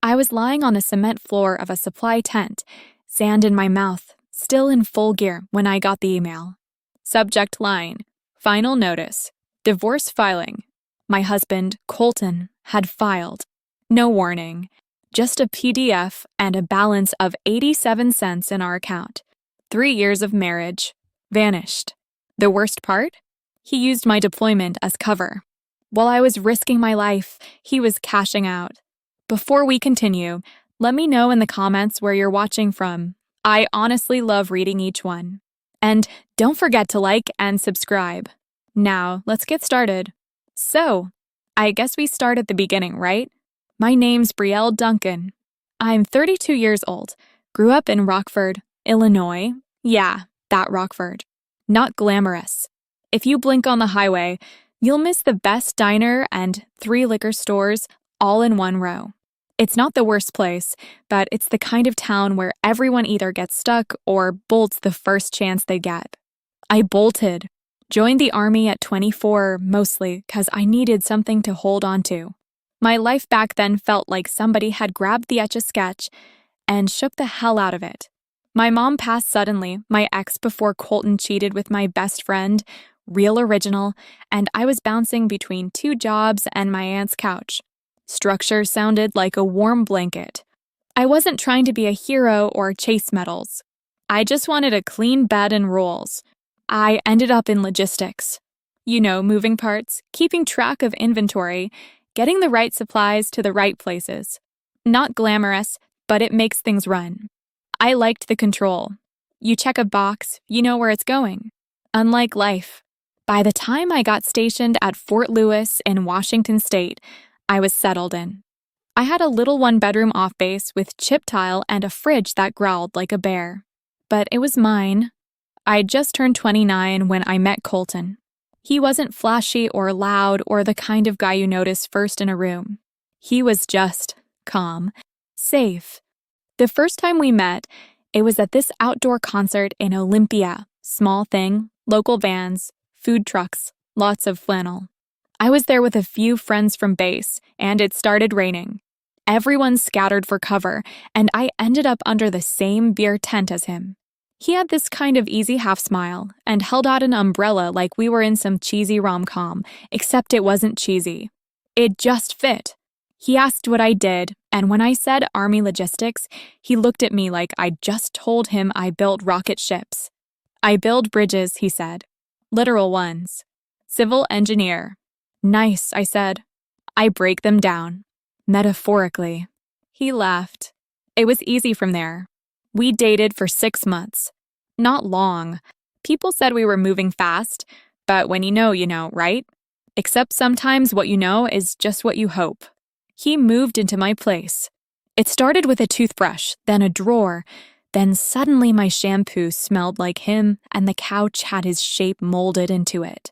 I was lying on the cement floor of a supply tent, sand in my mouth, still in full gear when I got the email. Subject line, final notice, divorce filing. My husband, Colton, had filed. No warning, just a PDF and a balance of 87 cents in our account. 3 years of marriage. Vanished. The worst part? He used my deployment as cover. While I was risking my life, he was cashing out. Before we continue, let me know in the comments where you're watching from. I honestly love reading each one. And don't forget to like and subscribe. Now, let's get started. So, I guess we start at the beginning, right? My name's Brielle Duncan. I'm 32 years old. Grew up in Rockford, Illinois. Yeah, that Rockford. Not glamorous. If you blink on the highway, you'll miss the best diner and 3 liquor stores all in one row. It's not the worst place, but it's the kind of town where everyone either gets stuck or bolts the first chance they get. I bolted. Joined the army at 24, mostly because I needed something to hold on to. My life back then felt like somebody had grabbed the Etch-a-Sketch and shook the hell out of it. My mom passed suddenly, my ex before Colton cheated with my best friend, real original, and I was bouncing between 2 jobs and my aunt's couch. Structure sounded like a warm blanket. I wasn't trying to be a hero or chase medals. I just wanted a clean bed and rules. I ended up in logistics. You know, moving parts, keeping track of inventory, getting the right supplies to the right places. Not glamorous, but it makes things run. I liked the control. You check a box, you know where it's going. Unlike life. By the time I got stationed at Fort Lewis in Washington State, I was settled in. I had a little 1-bedroom off-base with chip tile and a fridge that growled like a bear. But it was mine. I'd just turned 29 when I met Colton. He wasn't flashy or loud or the kind of guy you notice first in a room. He was just calm, safe. The first time we met, it was at this outdoor concert in Olympia. Small thing, local bands, food trucks, lots of flannel. I was there with a few friends from base, and it started raining. Everyone scattered for cover, and I ended up under the same beer tent as him. He had this kind of easy half-smile, and held out an umbrella like we were in some cheesy rom-com, except it wasn't cheesy. It just fit. He asked what I did, and when I said Army Logistics, he looked at me like I'd just told him I built rocket ships. I build bridges, he said. Literal ones. Civil engineer. Nice, I said. I break them down. Metaphorically. He laughed. It was easy from there. We dated for 6 months. Not long. People said we were moving fast, but when you know, right? Except sometimes what you know is just what you hope. He moved into my place. It started with a toothbrush, then a drawer, then suddenly my shampoo smelled like him and the couch had his shape molded into it.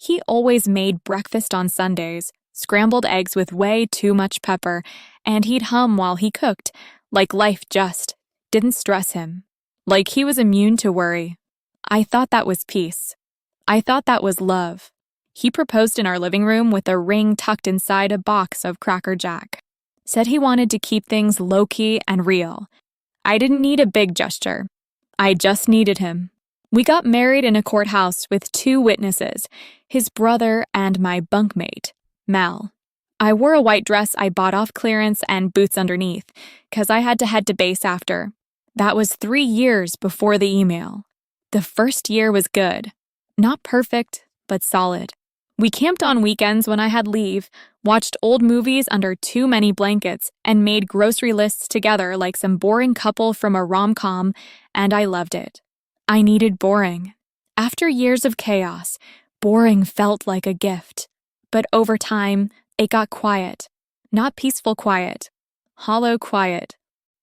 He always made breakfast on Sundays, scrambled eggs with way too much pepper, and he'd hum while he cooked, like life just didn't stress him, like he was immune to worry. I thought that was peace. I thought that was love. He proposed in our living room with a ring tucked inside a box of Cracker Jack. Said he wanted to keep things low-key and real. I didn't need a big gesture. I just needed him. We got married in a courthouse with 2 witnesses, his brother and my bunkmate, Mel. I wore a white dress I bought off clearance and boots underneath, 'cause I had to head to base after. That was 3 years before the email. The first year was good. Not perfect, but solid. We camped on weekends when I had leave, watched old movies under too many blankets, and made grocery lists together like some boring couple from a rom-com, and I loved it. I needed boring. After years of chaos, boring felt like a gift. But over time, it got quiet. Not peaceful quiet. Hollow quiet.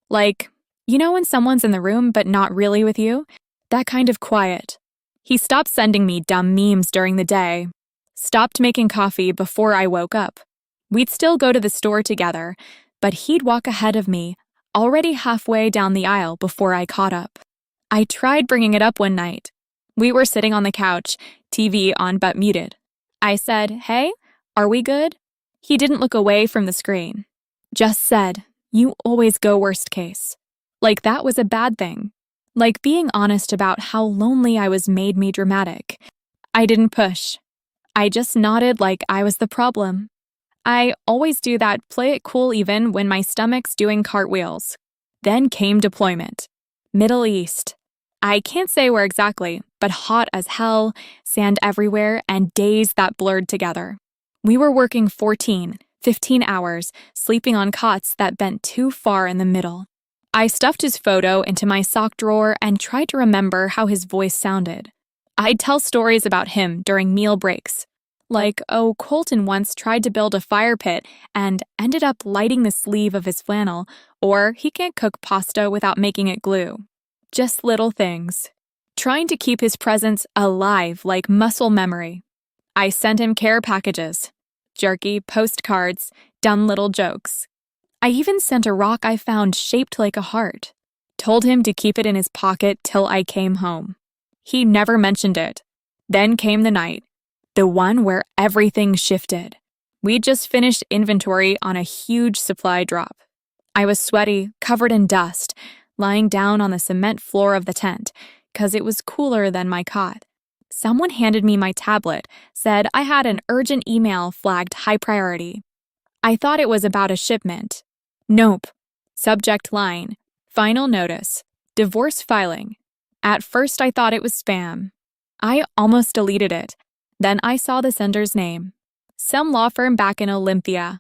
Like, you know when someone's in the room but not really with you? That kind of quiet. He stopped sending me dumb memes during the day. Stopped making coffee before I woke up. We'd still go to the store together, but he'd walk ahead of me, already halfway down the aisle before I caught up. I tried bringing it up one night. We were sitting on the couch, TV on but muted. I said, "Hey, are we good?" He didn't look away from the screen. Just said, You always go worst case. Like that was a bad thing. Like being honest about how lonely I was made me dramatic. I didn't push. I just nodded like I was the problem. I always do that play it cool even when my stomach's doing cartwheels. Then came deployment. Middle East. I can't say where exactly, but hot as hell, sand everywhere, and days that blurred together. We were working 14, 15 hours, sleeping on cots that bent too far in the middle. I stuffed his photo into my sock drawer and tried to remember how his voice sounded. I'd tell stories about him during meal breaks. Like, oh, Colton once tried to build a fire pit and ended up lighting the sleeve of his flannel, or he can't cook pasta without making it glue. Just little things. Trying to keep his presence alive like muscle memory. I sent him care packages, jerky, postcards, dumb little jokes. I even sent a rock I found shaped like a heart. Told him to keep it in his pocket till I came home. He never mentioned it. Then came the night. The one where everything shifted. We'd just finished inventory on a huge supply drop. I was sweaty, covered in dust, lying down on the cement floor of the tent, 'cause it was cooler than my cot. Someone handed me my tablet, said I had an urgent email flagged high priority. I thought it was about a shipment. Nope. Subject line, final notice, divorce filing. At first I thought it was spam. I almost deleted it. Then I saw the sender's name. Some law firm back in Olympia.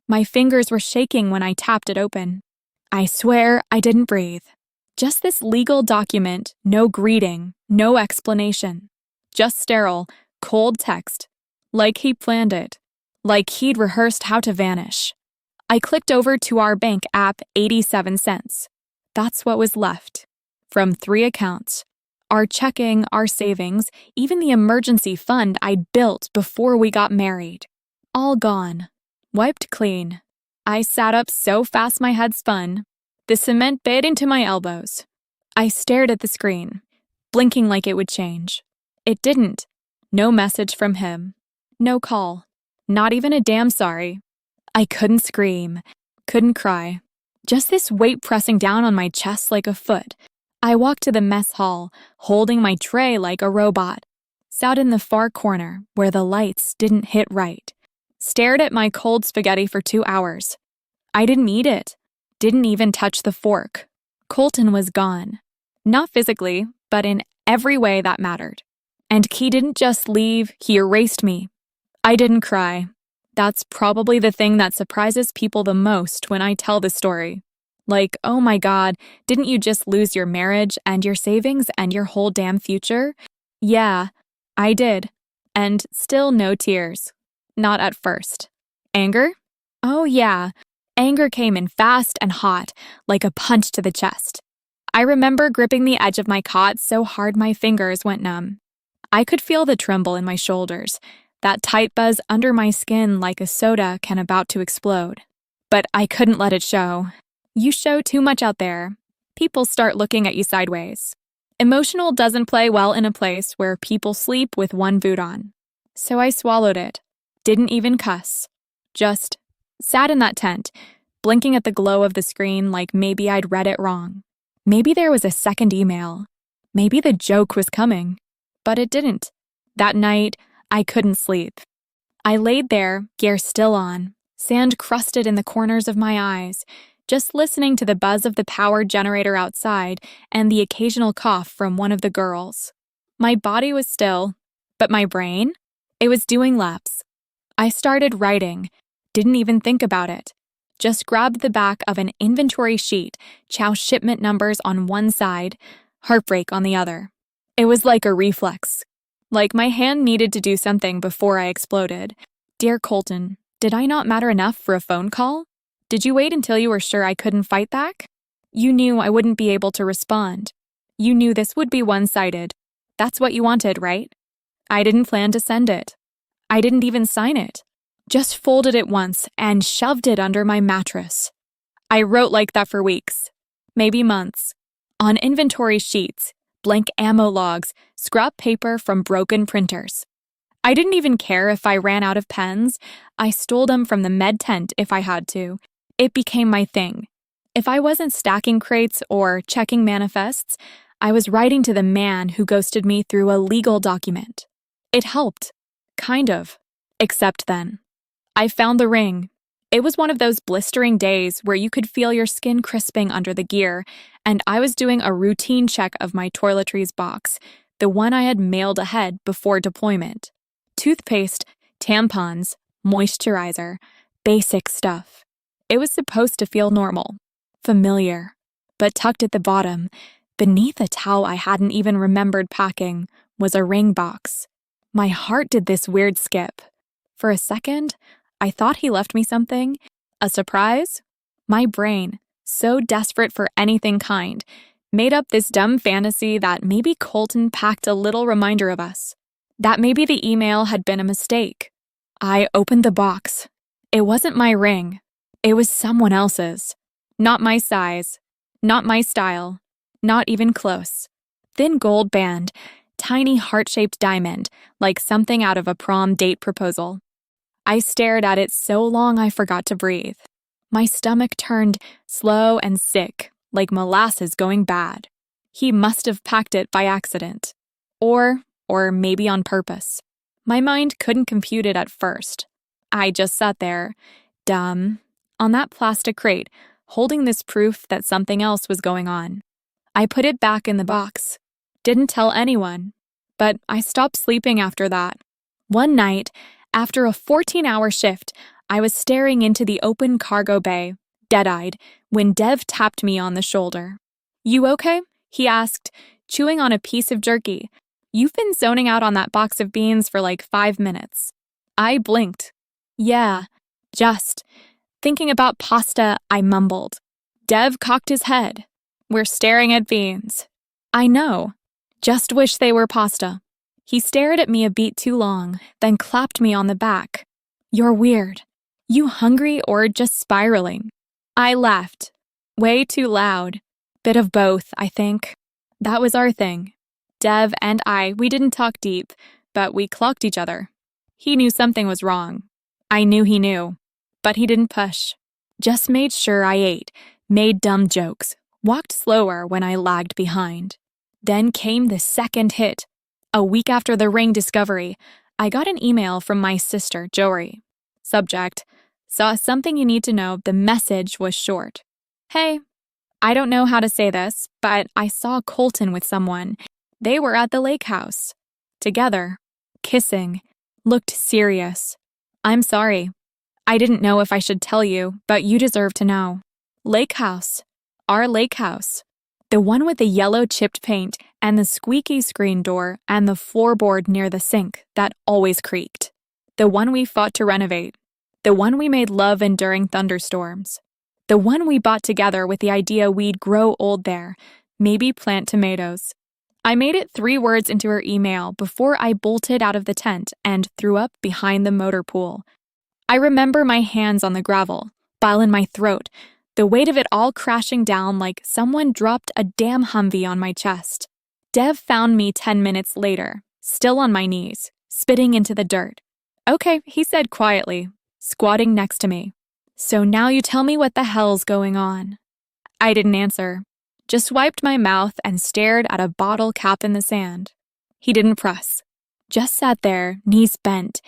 My fingers were shaking when I tapped it open. I swear I didn't breathe. Just this legal document, no greeting, no explanation. Just sterile, cold text. Like he planned it. Like he'd rehearsed how to vanish. I clicked over to our bank app 87 cents. That's what was left. From 3 accounts. Our checking, our savings, even the emergency fund I'd built before we got married. All gone. Wiped clean. I sat up so fast my head spun. The cement bit into my elbows. I stared at the screen, blinking like it would change. It didn't. No message from him. No call. Not even a damn sorry. I couldn't scream. Couldn't cry. Just this weight pressing down on my chest like a foot. I walked to the mess hall, holding my tray like a robot. Sat in the far corner, where the lights didn't hit right. Stared at my cold spaghetti for 2 hours. I didn't eat it. Didn't even touch the fork. Colton was gone. Not physically, but in every way that mattered. And he didn't just leave, he erased me. I didn't cry. That's probably the thing that surprises people the most when I tell the story. Like, oh my God, didn't you just lose your marriage and your savings and your whole damn future? Yeah, I did. And still no tears. Not at first. Anger? Oh yeah. Anger came in fast and hot, like a punch to the chest. I remember gripping the edge of my cot so hard my fingers went numb. I could feel the tremble in my shoulders, that tight buzz under my skin like a soda can about to explode. But I couldn't let it show. You show too much out there. People start looking at you sideways. Emotional doesn't play well in a place where people sleep with one boot on. So I swallowed it. Didn't even cuss. Just sat in that tent, blinking at the glow of the screen like maybe I'd read it wrong. Maybe there was a second email. Maybe the joke was coming. But it didn't. That night, I couldn't sleep. I laid there, gear still on, sand crusted in the corners of my eyes, just listening to the buzz of the power generator outside and the occasional cough from one of the girls. My body was still, but my brain? It was doing laps. I started writing, didn't even think about it. Just grabbed the back of an inventory sheet, chow shipment numbers on one side, heartbreak on the other. It was like a reflex. Like my hand needed to do something before I exploded. Dear Colton, did I not matter enough for a phone call? Did you wait until you were sure I couldn't fight back? You knew I wouldn't be able to respond. You knew this would be one-sided. That's what you wanted, right? I didn't plan to send it. I didn't even sign it. Just folded it once and shoved it under my mattress. I wrote like that for weeks, maybe months, on inventory sheets, blank ammo logs, scrap paper from broken printers. I didn't even care if I ran out of pens. I stole them from the med tent if I had to. It became my thing. If I wasn't stacking crates or checking manifests, I was writing to the man who ghosted me through a legal document. It helped. Kind of. Except then. I found the ring. It was one of those blistering days where you could feel your skin crisping under the gear, and I was doing a routine check of my toiletries box, the one I had mailed ahead before deployment. Toothpaste, tampons, moisturizer, basic stuff. It was supposed to feel normal, familiar, but tucked at the bottom, beneath a towel I hadn't even remembered packing, was a ring box. My heart did this weird skip. For a second, I thought he left me something. A surprise? My brain, so desperate for anything kind, made up this dumb fantasy that maybe Colton packed a little reminder of us. That maybe the email had been a mistake. I opened the box. It wasn't my ring. It was someone else's. Not my size. Not my style. Not even close. Thin gold band. Tiny heart-shaped diamond, like something out of a prom date proposal. I stared at it so long I forgot to breathe. My stomach turned slow and sick, like molasses going bad. He must have packed it by accident. Or maybe on purpose. My mind couldn't compute it at first. I just sat there, dumb, on that plastic crate, holding this proof that something else was going on. I put it back in the box. Didn't tell anyone. But I stopped sleeping after that. One night, after a 14-hour shift, I was staring into the open cargo bay, dead-eyed, when Dev tapped me on the shoulder. "You okay?" he asked, chewing on a piece of jerky. "You've been zoning out on that box of beans for like 5 minutes." I blinked. "Yeah, just." Thinking about pasta, I mumbled. Dev cocked his head. "We're staring at beans." "I know. Just wish they were pasta." He stared at me a beat too long, then clapped me on the back. "You're weird. You hungry or just spiraling?" I laughed. Way too loud. Bit of both, I think. That was our thing. Dev and we didn't talk deep, but we clocked each other. He knew something was wrong. I knew he knew. But he didn't push. Just made sure I ate, made dumb jokes, walked slower when I lagged behind. Then came the second hit. A week after the ring discovery, I got an email from my sister, Jory. Subject: saw something you need to know. The message was short. "Hey, I don't know how to say this, but I saw Colton with someone. They were at the lake house. Together. Kissing. Looked serious. I'm sorry. I didn't know if I should tell you, but you deserve to know. Lake house. Our lake house. The one with the yellow chipped paint and the squeaky screen door and the floorboard near the sink that always creaked. The one we fought to renovate. The one we made love in during thunderstorms. The one we bought together with the idea we'd grow old there, maybe plant tomatoes." I made it 3 words into her email before I bolted out of the tent and threw up behind the motor pool. I remember my hands on the gravel, bile in my throat, the weight of it all crashing down like someone dropped a damn Humvee on my chest. Dev found me 10 minutes later, still on my knees, spitting into the dirt. "Okay," he said quietly, squatting next to me. "So now you tell me what the hell's going on." I didn't answer, just wiped my mouth and stared at a bottle cap in the sand. He didn't press, just sat there, knees bent,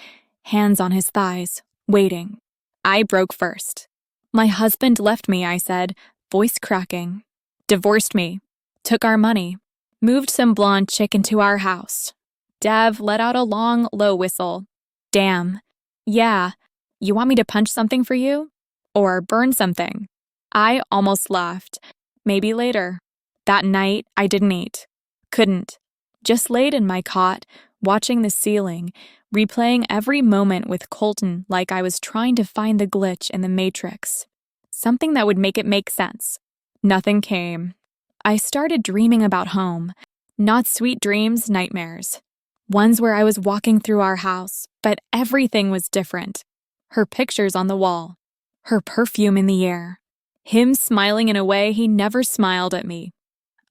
hands on his thighs, waiting. I broke first. "My husband left me," I said, voice cracking. "Divorced me. Took our money. Moved some blonde chick into our house." Dev let out a long, low whistle. "Damn. Yeah. You want me to punch something for you? Or burn something?" I almost laughed. Maybe later. That night, I didn't eat. Couldn't. Just laid in my cot, watching the ceiling, replaying every moment with Colton like I was trying to find the glitch in the Matrix. Something that would make it make sense. Nothing came. I started dreaming about home. Not sweet dreams, nightmares. Ones where I was walking through our house, but everything was different. Her pictures on the wall. Her perfume in the air. Him smiling in a way he never smiled at me.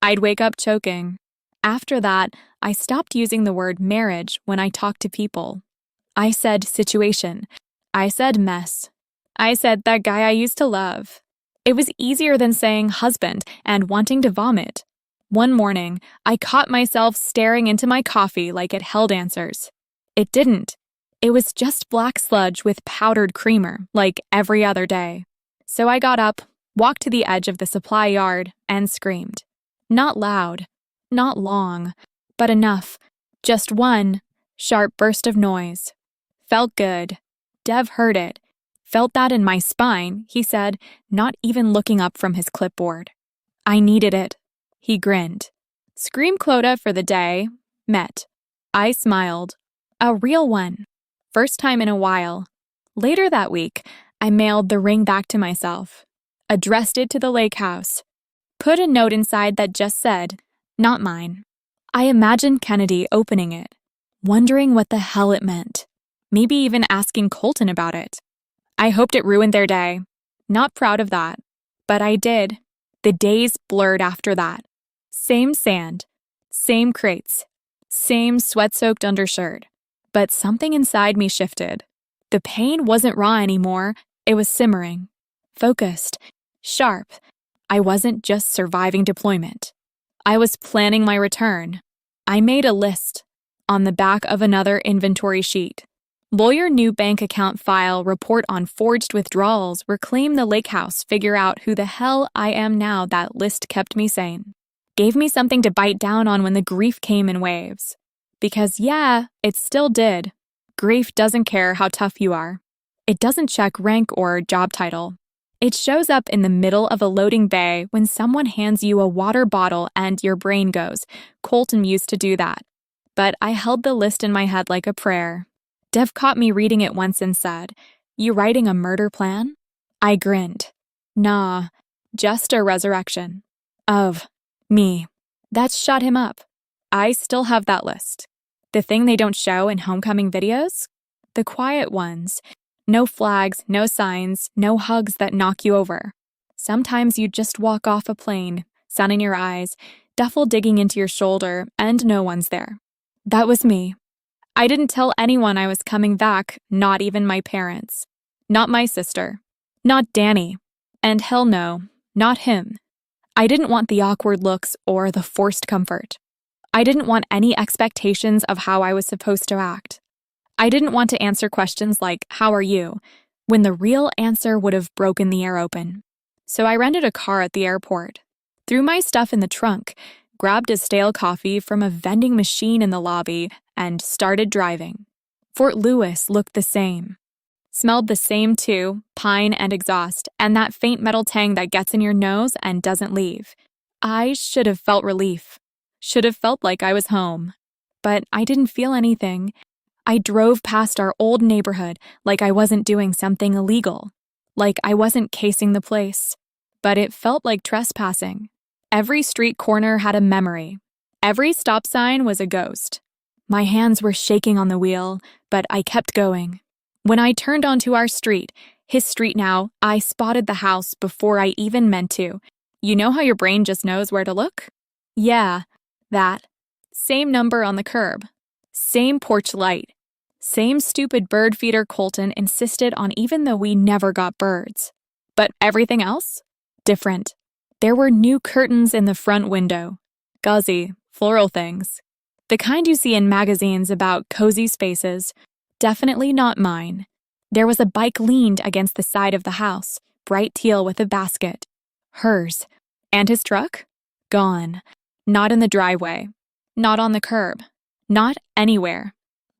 I'd wake up choking. After that, I stopped using the word marriage when I talked to people. I said situation. I said mess. I said that guy I used to love. It was easier than saying husband and wanting to vomit. One morning, I caught myself staring into my coffee like it held answers. It didn't. It was just black sludge with powdered creamer, like every other day. So I got up, walked to the edge of the supply yard, and screamed. Not loud, not long, but enough. Just one sharp burst of noise. Felt good. Dev heard it. Felt that in my spine, he said, not even looking up from his clipboard. I needed it. He grinned. Scream quota for the day met. I smiled. A real one. First time in a while. Later that week, I mailed the ring back to myself. Addressed it to the lake house. Put a note inside that just said, not mine. I imagined Kennedy opening it, wondering what the hell it meant. Maybe even asking Colton about it. I hoped it ruined their day. Not proud of that. But I did. The days blurred after that. Same sand. Same crates. Same sweat-soaked undershirt. But something inside me shifted. The pain wasn't raw anymore. It was simmering. Focused. Sharp. I wasn't just surviving deployment. I was planning my return. I made a list. On the back of another inventory sheet. Lawyer new bank account file report on forged withdrawals reclaim the lake house figure out who the hell I am now that list kept me sane. Gave me something to bite down on when the grief came in waves. Because yeah, it still did. Grief doesn't care how tough you are. It doesn't check rank or job title. It shows up in the middle of a loading bay when someone hands you a water bottle and your brain goes, Colton used to do that. But I held the list in my head like a prayer. Dev caught me reading it once and said, You writing a murder plan? I grinned. Nah, just a resurrection. Of me. That shut him up. I still have that list. The thing they don't show in homecoming videos? The quiet ones. No flags, no signs, no hugs that knock you over. Sometimes you just walk off a plane, sun in your eyes, duffel digging into your shoulder, and no one's there. That was me. I didn't tell anyone I was coming back, not even my parents. Not my sister. Not Danny. And hell no, not him. I didn't want the awkward looks or the forced comfort. I didn't want any expectations of how I was supposed to act. I didn't want to answer questions like, how are you, when the real answer would have broken the air open. So I rented a car at the airport, threw my stuff in the trunk, grabbed a stale coffee from a vending machine in the lobby, and started driving. Fort Lewis looked the same. Smelled the same too, pine and exhaust, and that faint metal tang that gets in your nose and doesn't leave. I should have felt relief. Should have felt like I was home. But I didn't feel anything. I drove past our old neighborhood like I wasn't doing something illegal. Like I wasn't casing the place. But it felt like trespassing. Every street corner had a memory. Every stop sign was a ghost. My hands were shaking on the wheel, but I kept going. When I turned onto our street, his street now, I spotted the house before I even meant to. You know how your brain just knows where to look? Yeah, that. Same number on the curb. Same porch light. Same stupid bird feeder Colton insisted on even though we never got birds. But everything else? Different. There were new curtains in the front window. Gauzy, floral things. The kind you see in magazines about cozy spaces. Definitely not mine. There was a bike leaned against the side of the house, bright teal with a basket. Hers. And his truck? Gone. Not in the driveway. Not on the curb. Not anywhere.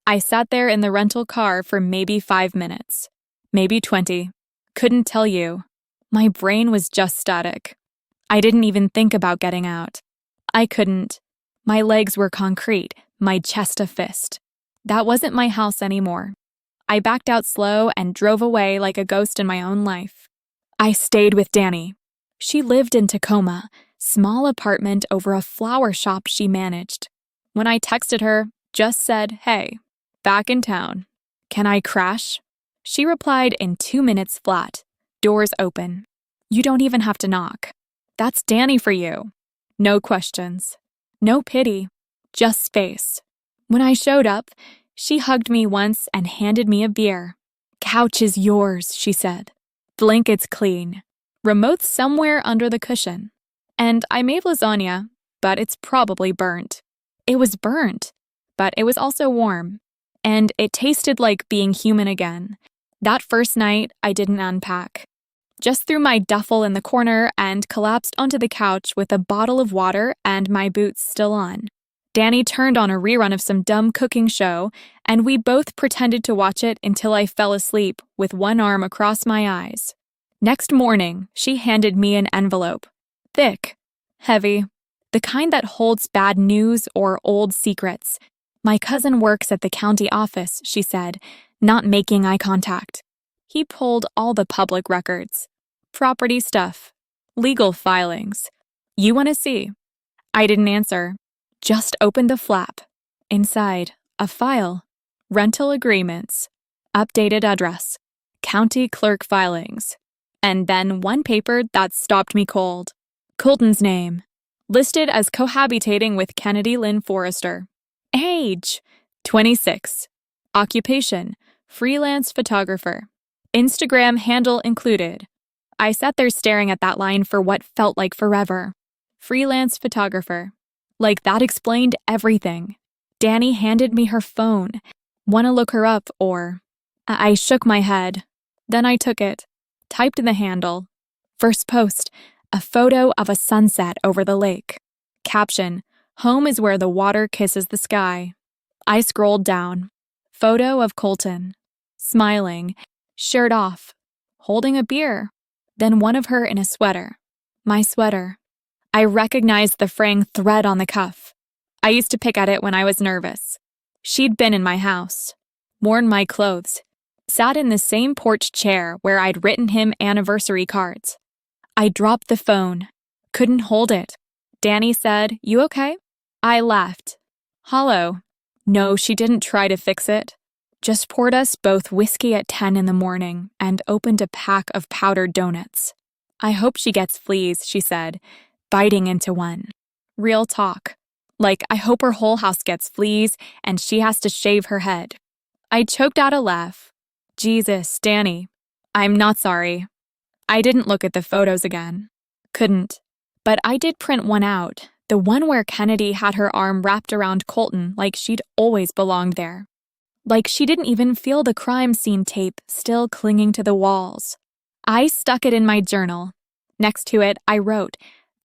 I sat there in the rental car for maybe 5 minutes. Maybe 20. Couldn't tell you. My brain was just static. I didn't even think about getting out. I couldn't. My legs were concrete, my chest a fist. That wasn't my house anymore. I backed out slow and drove away like a ghost in my own life. I stayed with Danny. She lived in Tacoma, small apartment over a flower shop she managed. When I texted her, just said, hey, back in town. Can I crash? She replied in 2 minutes flat. Doors open. You don't even have to knock. That's Danny for you. No questions. No pity. Just space. When I showed up, she hugged me once and handed me a beer. Couch is yours, she said. Blankets clean. Remote somewhere under the cushion. And I made lasagna, but it's probably burnt. It was burnt, but it was also warm. And it tasted like being human again. That first night, I didn't unpack. Just threw my duffel in the corner and collapsed onto the couch with a bottle of water and my boots still on. Danny turned on a rerun of some dumb cooking show, and we both pretended to watch it until I fell asleep with one arm across my eyes. Next morning, she handed me an envelope. Thick, heavy, the kind that holds bad news or old secrets. My cousin works at the county office, she said, not making eye contact. He pulled all the public records. Property stuff. Legal filings. You want to see? I didn't answer. Just opened the flap. Inside, a file. Rental agreements. Updated address. County clerk filings. And then one paper that stopped me cold. Colton's name. Listed as cohabitating with Kennedy Lynn Forrester. Age. 26. Occupation. Freelance photographer. Instagram handle included. I sat there staring at that line for what felt like forever. Freelance photographer. Like that explained everything. Danny handed me her phone. Wanna look her up or... I shook my head. Then I took it. Typed in the handle. First post. A photo of a sunset over the lake. Caption. Home is where the water kisses the sky. I scrolled down. Photo of Colton. Smiling. Shirt off. Holding a beer. Then one of her in a sweater. My sweater. I recognized the fraying thread on the cuff. I used to pick at it when I was nervous. She'd been in my house. Worn my clothes. Sat in the same porch chair where I'd written him anniversary cards. I dropped the phone. Couldn't hold it. Danny said, "You okay?" I laughed. Hollow. No, she didn't try to fix it. Just poured us both whiskey at 10 in the morning and opened a pack of powdered donuts. I hope she gets fleas, she said, biting into one. Real talk. Like, I hope her whole house gets fleas and she has to shave her head. I choked out a laugh. Jesus, Danny. I'm not sorry. I didn't look at the photos again. Couldn't. But I did print one out, the one where Kennedy had her arm wrapped around Colton like she'd always belonged there. Like she didn't even feel the crime scene tape still clinging to the walls. I stuck it in my journal. Next to it, I wrote,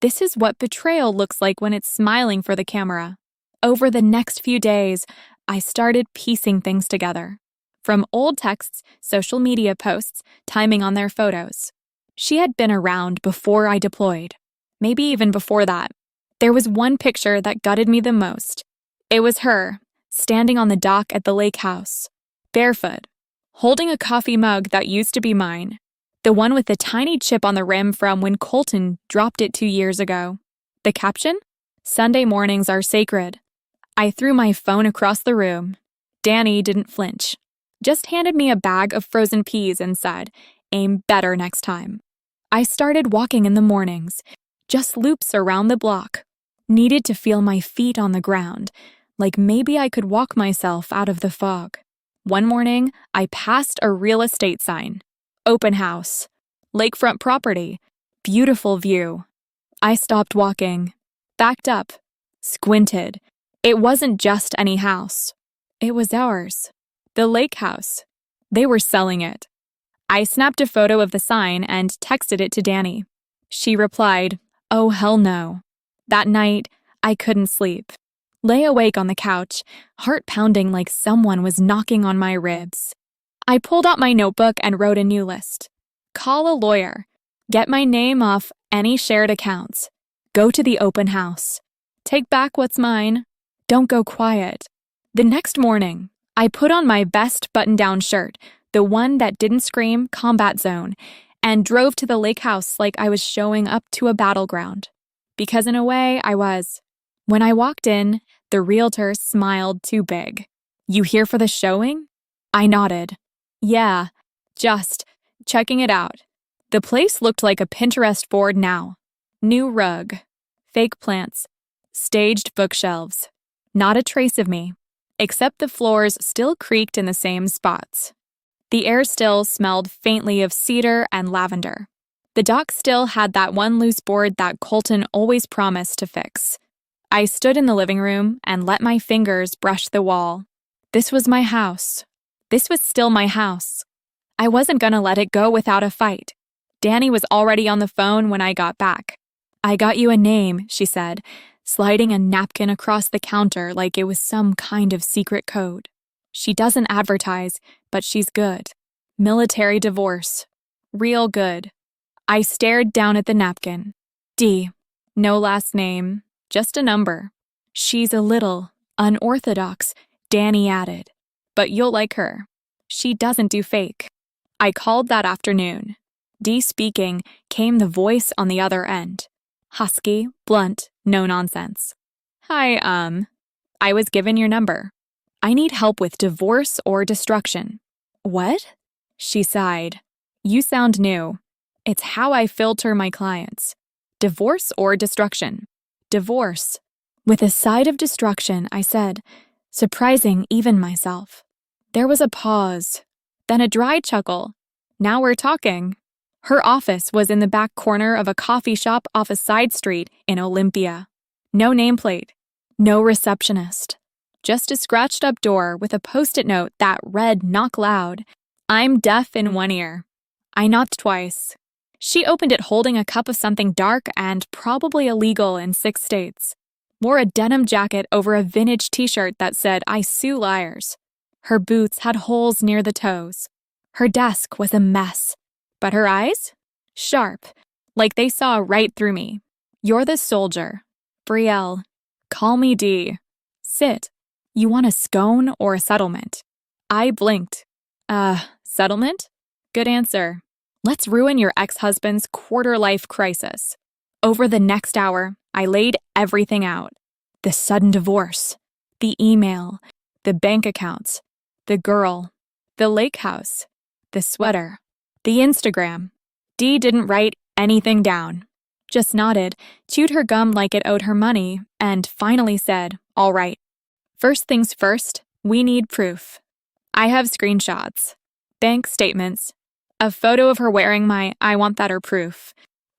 "This is what betrayal looks like when it's smiling for the camera." Over the next few days, I started piecing things together. From old texts, social media posts, timing on their photos. She had been around before I deployed. Maybe even before that. There was one picture that gutted me the most. It was her, standing on the dock at the lake house, barefoot, holding a coffee mug that used to be mine, the one with the tiny chip on the rim from when Colton dropped it 2 years ago. The caption? Sunday mornings are sacred. I threw my phone across the room. Danny didn't flinch. Just handed me a bag of frozen peas and said, "Aim better next time." I started walking in the mornings, just loops around the block. Needed to feel my feet on the ground, like maybe I could walk myself out of the fog. One morning, I passed a real estate sign. Open house. Lakefront property. Beautiful view. I stopped walking. Backed up. Squinted. It wasn't just any house. It was ours. The lake house. They were selling it. I snapped a photo of the sign and texted it to Danny. She replied, "Oh, hell no." That night, I couldn't sleep. Lay awake on the couch, heart pounding like someone was knocking on my ribs. I pulled out my notebook and wrote a new list. Call a lawyer. Get my name off any shared accounts. Go to the open house. Take back what's mine. Don't go quiet. The next morning, I put on my best button-down shirt, the one that didn't scream combat zone, and drove to the lake house like I was showing up to a battleground. Because in a way, I was. When I walked in, the realtor smiled too big. "You here for the showing?" I nodded. "Yeah, just checking it out." The place looked like a Pinterest board now. New rug, fake plants, staged bookshelves. Not a trace of me, except the floors still creaked in the same spots. The air still smelled faintly of cedar and lavender. The dock still had that one loose board that Colton always promised to fix. I stood in the living room and let my fingers brush the wall. This was my house. This was still my house. I wasn't gonna let it go without a fight. Danny was already on the phone when I got back. "I got you a name," she said, sliding a napkin across the counter like it was some kind of secret code. "She doesn't advertise, but she's good. Military divorce. Real good." I stared down at the napkin. D. No last name, just a number. "She's a little unorthodox," Danny added, "but you'll like her. She doesn't do fake." I called that afternoon. D speaking came the voice on the other end. Husky, blunt, no nonsense. "Hi, I was given your number. I need help with divorce or destruction." "What?" She sighed. "You sound new. It's how I filter my clients. Divorce or destruction?" "Divorce." With a side of destruction, I said, surprising even myself. There was a pause, then a dry chuckle. "Now we're talking." Her office was in the back corner of a coffee shop off a side street in Olympia. No nameplate, no receptionist. Just a scratched-up door with a post-it note that read knock loud. "I'm deaf in one ear." I knocked twice. She opened it holding a cup of something dark and probably illegal in 6 states. Wore a denim jacket over a vintage t-shirt that said, "I sue liars." Her boots had holes near the toes. Her desk was a mess. But her eyes? Sharp, like they saw right through me. "You're the soldier. Brielle. Call me D. Sit. You want a scone or a settlement?" I blinked. Settlement? Good answer. Let's ruin your ex-husband's quarter-life crisis." Over the next hour, I laid everything out. The sudden divorce, the email, the bank accounts, the girl, the lake house, the sweater, the Instagram. D didn't write anything down. Just nodded, chewed her gum like it owed her money, and finally said, "All right. First things first, we need proof. I have screenshots, bank statements, a photo of her wearing my I want that or proof.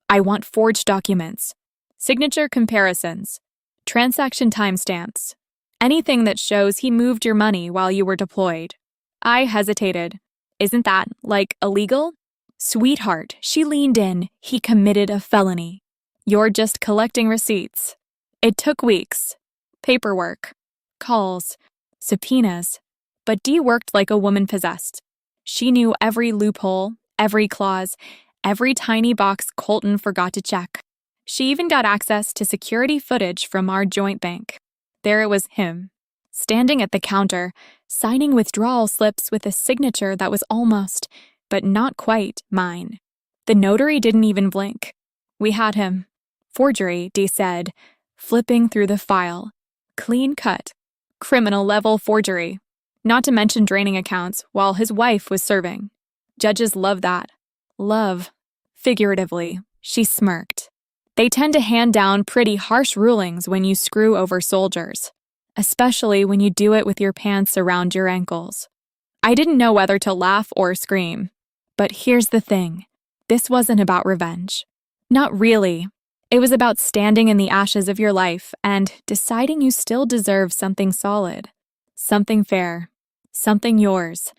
I want forged documents, signature comparisons, transaction timestamps, anything that shows he moved your money while you were deployed." I hesitated. "Isn't that, like, illegal?" "Sweetheart," she leaned in, "he committed a felony. You're just collecting receipts." It took weeks. Paperwork, calls, subpoenas, but Dee worked like a woman possessed. She knew every loophole, every clause, every tiny box Colton forgot to check. She even got access to security footage from our joint bank. There it was him, standing at the counter, signing withdrawal slips with a signature that was almost, but not quite, mine. The notary didn't even blink. We had him. Forgery, Dee said, flipping through the file. Clean cut. Criminal-level forgery. Not to mention draining accounts while his wife was serving. Judges love that. Love. Figuratively, she smirked. They tend to hand down pretty harsh rulings when you screw over soldiers, especially when you do it with your pants around your ankles. I didn't know whether to laugh or scream. But here's the thing. This wasn't about revenge. Not really. It was about standing in the ashes of your life and deciding you still deserve something solid, something fair, something yours.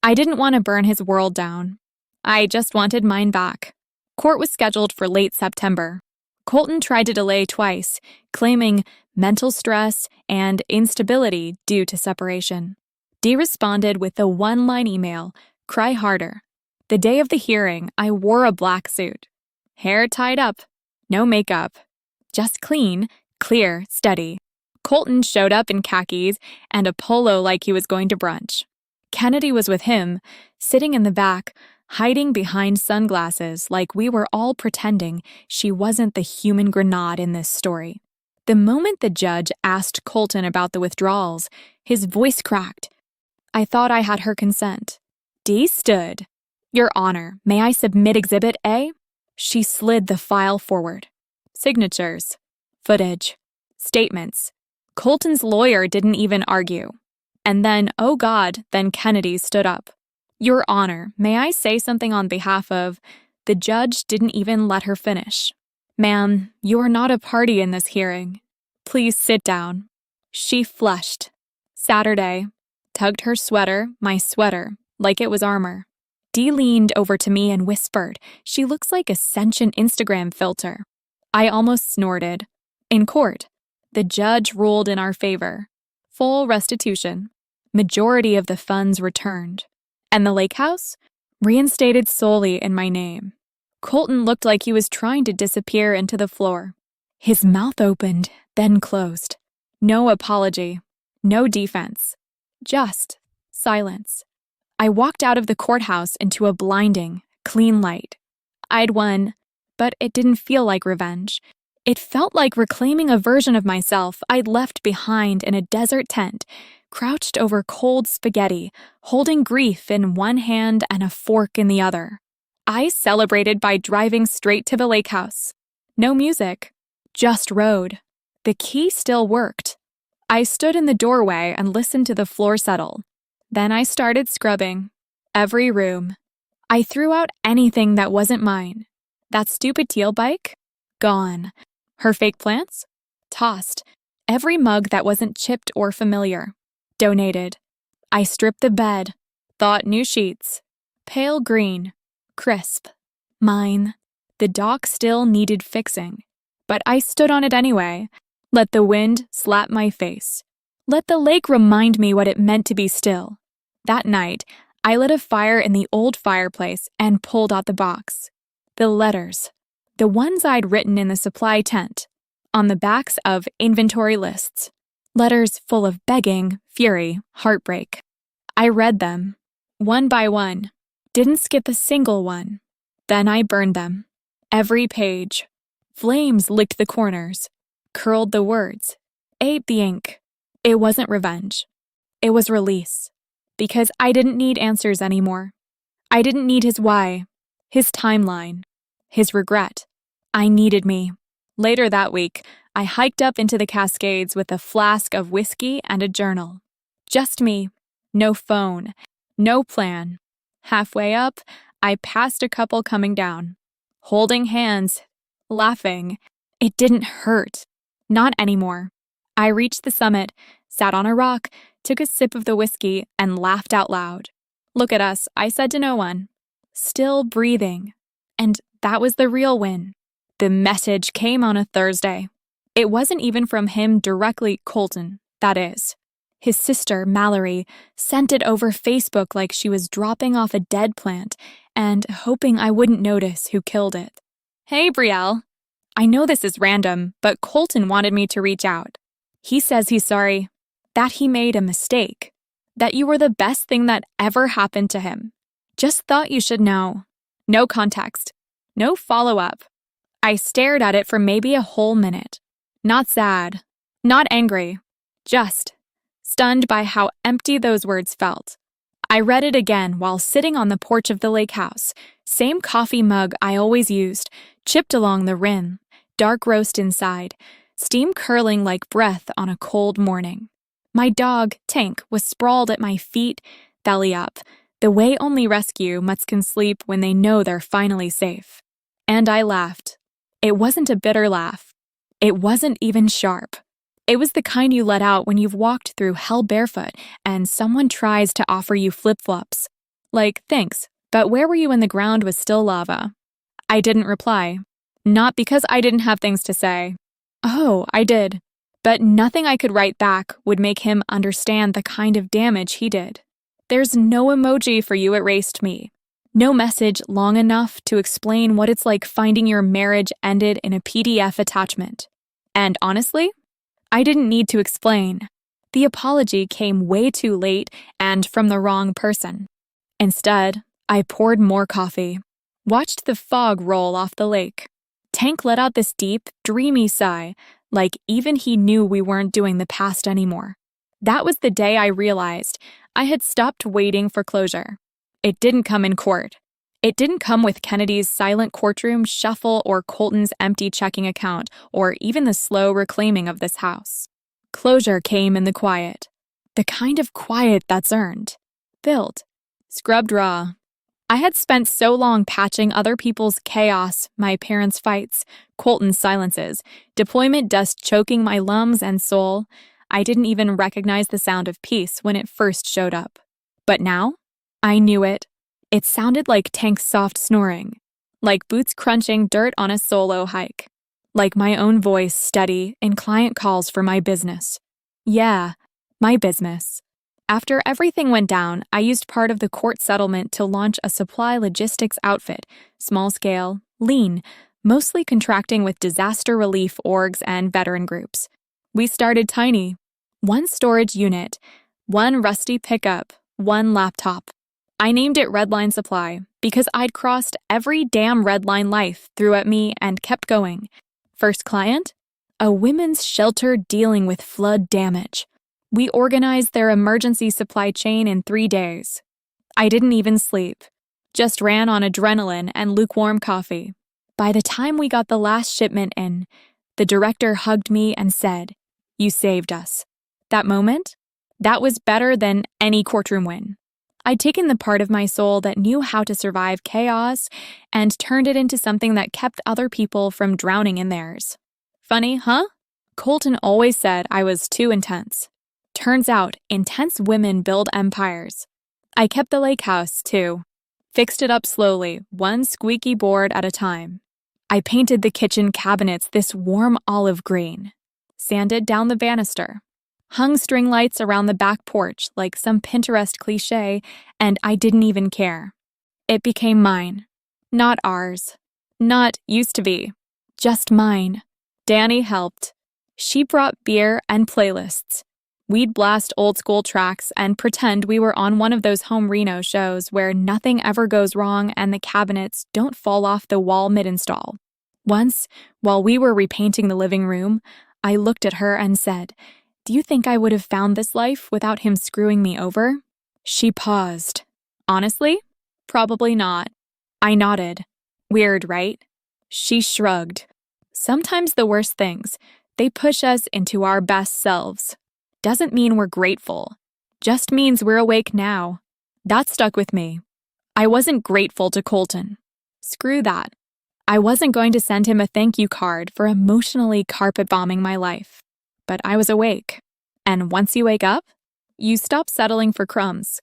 I didn't want to burn his world down. I just wanted mine back. Court was scheduled for late September. Colton tried to delay twice, claiming mental stress and instability due to separation. Dee responded with the one-line email, "Cry harder." The day of the hearing, I wore a black suit. Hair tied up, no makeup. Just clean, clear, steady. Colton showed up in khakis and a polo like he was going to brunch. Kennedy was with him, sitting in the back, hiding behind sunglasses like we were all pretending she wasn't the human grenade in this story. The moment the judge asked Colton about the withdrawals, his voice cracked. I thought I had her consent. Dee stood. "Your Honor, may I submit Exhibit A?" She slid the file forward. Signatures. Footage. Statements. Colton's lawyer didn't even argue. And then, oh God, then Kennedy stood up. Your Honor, may I say something on behalf of... The judge didn't even let her finish. Ma'am, you are not a party in this hearing. Please sit down. She flushed. Saturday. Tugged her sweater, my sweater, like it was armor. Dee leaned over to me and whispered, "She looks like a sentient Instagram filter." I almost snorted. In court, the judge ruled in our favor. Full restitution. Majority of the funds returned. And the lake house? Reinstated solely in my name. Colton looked like he was trying to disappear into the floor. His mouth opened, then closed. No apology. No defense. Just silence. I walked out of the courthouse into a blinding, clean light. I'd won, but it didn't feel like revenge. It felt like reclaiming a version of myself I'd left behind in a desert tent, crouched over cold spaghetti, holding grief in one hand and a fork in the other. I celebrated by driving straight to the lake house. No music, just road. The key still worked. I stood in the doorway and listened to the floor settle. Then I started scrubbing. Every room. I threw out anything that wasn't mine. That stupid teal bike? Gone. Her fake plants? Tossed. Every mug that wasn't chipped or familiar. Donated. I stripped the bed. Thought new sheets. Pale green. Crisp. Mine. The dock still needed fixing. But I stood on it anyway. Let the wind slap my face. Let the lake remind me what it meant to be still. That night, I lit a fire in the old fireplace and pulled out the box. The letters. The ones I'd written in the supply tent. On the backs of inventory lists. Letters full of begging, fury, heartbreak. I read them. One by one. Didn't skip a single one. Then I burned them. Every page. Flames licked the corners. Curled the words. Ate the ink. It wasn't revenge. It was release. Because I didn't need answers anymore. I didn't need his why, his timeline, his regret. I needed me. Later that week, I hiked up into the Cascades with a flask of whiskey and a journal. Just me. No phone. No plan. Halfway up, I passed a couple coming down. Holding hands. Laughing. It didn't hurt. Not anymore. I reached the summit, sat on a rock, took a sip of the whiskey, and laughed out loud. Look at us, I said to no one. Still breathing. And that was the real win. The message came on a Thursday. It wasn't even from him directly, Colton, that is. His sister, Mallory, sent it over Facebook like she was dropping off a dead plant and hoping I wouldn't notice who killed it. Hey, Brielle. I know this is random, but Colton wanted me to reach out. He says he's sorry. That he made a mistake. That you were the best thing that ever happened to him. Just thought you should know. No context. No follow-up. I stared at it for maybe a whole minute. Not sad. Not angry. Just stunned by how empty those words felt. I read it again while sitting on the porch of the lake house. Same coffee mug I always used, chipped along the rim. Dark roast inside. Steam curling like breath on a cold morning. My dog, Tank, was sprawled at my feet, belly up, the way only rescue mutts can sleep when they know they're finally safe. And I laughed. It wasn't a bitter laugh. It wasn't even sharp. It was the kind you let out when you've walked through hell barefoot and someone tries to offer you flip-flops. Like, thanks, but where were you when the ground was still lava? I didn't reply. Not because I didn't have things to say. Oh, I did. But nothing I could write back would make him understand the kind of damage he did. There's no emoji for you erased me. No message long enough to explain what it's like finding your marriage ended in a PDF attachment. And honestly, I didn't need to explain. The apology came way too late and from the wrong person. Instead, I poured more coffee, watched the fog roll off the lake. Tank let out this deep, dreamy sigh, like even he knew we weren't doing the past anymore. That was the day I realized I had stopped waiting for closure. It didn't come in court. It didn't come with Kennedy's silent courtroom shuffle or Colton's empty checking account or even the slow reclaiming of this house. Closure came in the quiet. The kind of quiet that's earned, built, Scrubbed raw. I had spent so long patching other people's chaos, my parents' fights, Colton's silences, deployment dust choking my lungs and soul. I didn't even recognize the sound of peace when it first showed up. But now, I knew it. It sounded like Tank's soft snoring, like boots crunching dirt on a solo hike, like my own voice steady in client calls for my business. Yeah, my business. After everything went down, I used part of the court settlement to launch a supply logistics outfit, small scale, lean, mostly contracting with disaster relief orgs and veteran groups. We started tiny. One storage unit, one rusty pickup, one laptop. I named it Redline Supply because I'd crossed every damn redline life threw at me and kept going. First client? A women's shelter dealing with flood damage. We organized their emergency supply chain in 3 days. I didn't even sleep, just ran on adrenaline and lukewarm coffee. By the time we got the last shipment in, the director hugged me and said, "You saved us." That moment, that was better than any courtroom win. I'd taken the part of my soul that knew how to survive chaos and turned it into something that kept other people from drowning in theirs. Funny, huh? Colton always said I was too intense. Turns out, intense women build empires. I kept the lake house, too. Fixed it up slowly, one squeaky board at a time. I painted the kitchen cabinets this warm olive green. Sanded down the banister. Hung string lights around the back porch like some Pinterest cliche, and I didn't even care. It became mine. Not ours. Not used to be. Just mine. Danny helped. She brought beer and playlists. We'd blast old-school tracks and pretend we were on one of those home reno shows where nothing ever goes wrong and the cabinets don't fall off the wall mid-install. Once, while we were repainting the living room, I looked at her and said, "Do you think I would have found this life without him screwing me over?" She paused. Honestly, probably not. I nodded. Weird, right? She shrugged. Sometimes the worst things, they push us into our best selves. Doesn't mean we're grateful. Just means we're awake now. That stuck with me. I wasn't grateful to Colton. Screw that. I wasn't going to send him a thank you card for emotionally carpet bombing my life. But I was awake. And once you wake up, you stop settling for crumbs.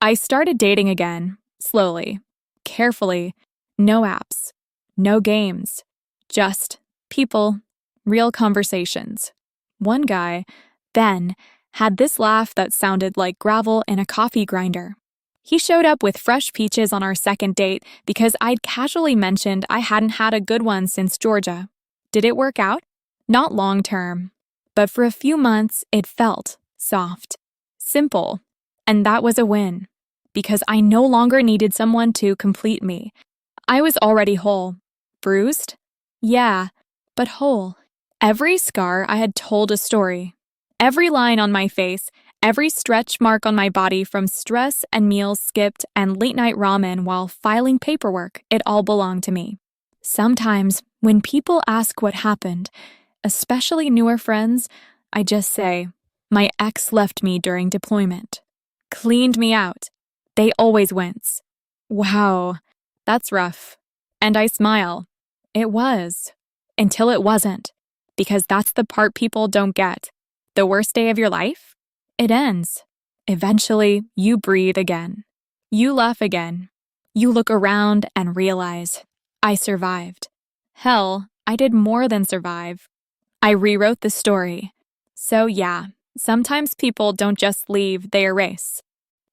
I started dating again, slowly, carefully, no apps, no games, just people, real conversations. One guy, Ben, had this laugh that sounded like gravel in a coffee grinder. He showed up with fresh peaches on our second date because I'd casually mentioned I hadn't had a good one since Georgia. Did it work out? Not long term. But for a few months, it felt soft, simple, and that was a win, because I no longer needed someone to complete me. I was already whole. Bruised? Yeah, but whole. Every scar I had told a story. Every line on my face, every stretch mark on my body from stress and meals skipped and late-night ramen while filing paperwork, it all belonged to me. Sometimes, when people ask what happened, especially newer friends, I just say, my ex left me during deployment. Cleaned me out. They always wince. Wow, that's rough. And I smile. It was. Until it wasn't. Because that's the part people don't get. The worst day of your life? It ends. Eventually, you breathe again. You laugh again. You look around and realize, I survived. Hell, I did more than survive. I rewrote the story. So yeah, sometimes people don't just leave, they erase.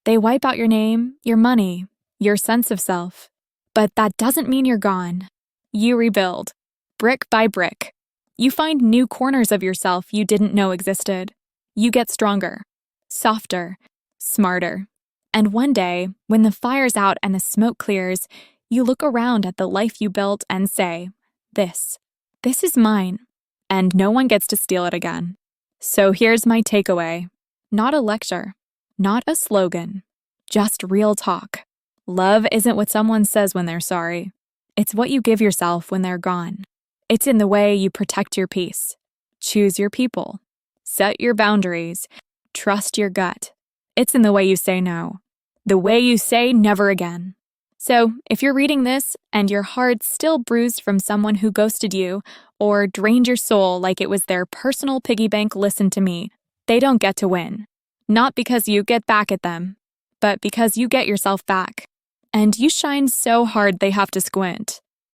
They wipe out your name, your money, your sense of self. But that doesn't mean you're gone. You rebuild, brick by brick. You find new corners of yourself you didn't know existed. You get stronger, softer, smarter. And one day, when the fire's out and the smoke clears, you look around at the life you built and say, this is mine, and no one gets to steal it again. So here's my takeaway. Not a lecture, not a slogan, just real talk. Love isn't what someone says when they're sorry. It's what you give yourself when they're gone. It's in the way you protect your peace, choose your people, set your boundaries, trust your gut. It's in the way you say no. The way you say never again. So, if you're reading this and your heart's still bruised from someone who ghosted you or drained your soul like it was their personal piggy bank, listen to me. They don't get to win. Not because you get back at them, but because you get yourself back. And you shine so hard they have to squint.